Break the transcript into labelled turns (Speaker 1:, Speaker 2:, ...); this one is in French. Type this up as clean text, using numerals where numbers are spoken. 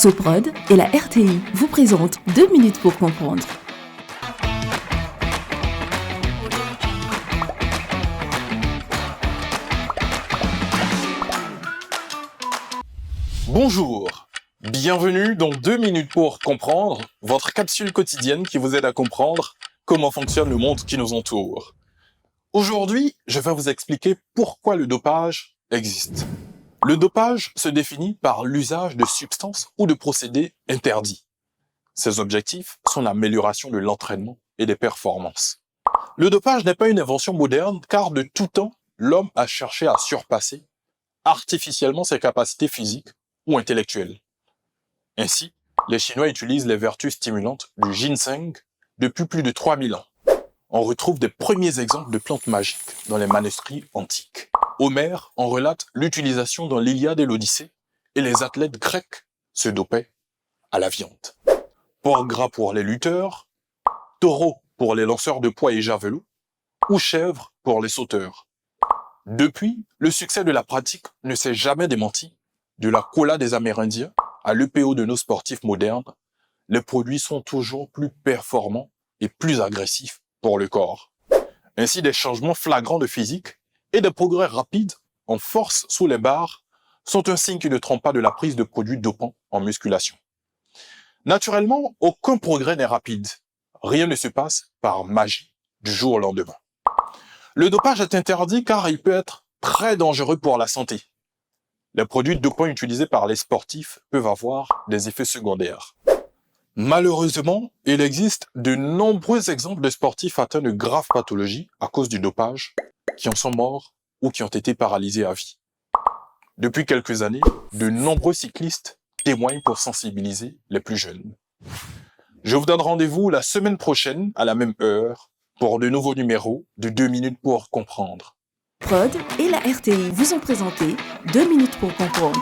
Speaker 1: Soprod et la RTI vous présentent 2 minutes pour comprendre.
Speaker 2: Bonjour, bienvenue dans 2 minutes pour comprendre, votre capsule quotidienne qui vous aide à comprendre comment fonctionne le monde qui nous entoure. Aujourd'hui, je vais vous expliquer pourquoi le dopage existe. Le dopage se définit par l'usage de substances ou de procédés interdits. Ses objectifs sont l'amélioration de l'entraînement et des performances. Le dopage n'est pas une invention moderne car de tout temps, l'homme a cherché à surpasser artificiellement ses capacités physiques ou intellectuelles. Ainsi, les Chinois utilisent les vertus stimulantes du ginseng depuis plus de 3000 ans. On retrouve des premiers exemples de plantes magiques dans les manuscrits antiques. Homère en relate l'utilisation dans l'Iliade et l'Odyssée, et les athlètes grecs se dopaient à la viande. Porc gras pour les lutteurs, taureau pour les lanceurs de poids et javelots, ou chèvre pour les sauteurs. Depuis, le succès de la pratique ne s'est jamais démenti. De la cola des Amérindiens à l'EPO de nos sportifs modernes, les produits sont toujours plus performants et plus agressifs pour le corps. Ainsi, des changements flagrants de physique et des progrès rapides en force sous les barres sont un signe qui ne trompe pas de la prise de produits dopants en musculation. Naturellement, aucun progrès n'est rapide. Rien ne se passe par magie du jour au lendemain. Le dopage est interdit car il peut être très dangereux pour la santé. Les produits dopants utilisés par les sportifs peuvent avoir des effets secondaires. Malheureusement, il existe de nombreux exemples de sportifs atteints de graves pathologies à cause du dopage, qui en sont morts ou qui ont été paralysés à vie. Depuis quelques années, de nombreux cyclistes témoignent pour sensibiliser les plus jeunes. Je vous donne rendez-vous la semaine prochaine à la même heure pour de nouveaux numéros de 2 minutes pour comprendre.
Speaker 1: Prod et la RTI vous ont présenté 2 minutes pour comprendre.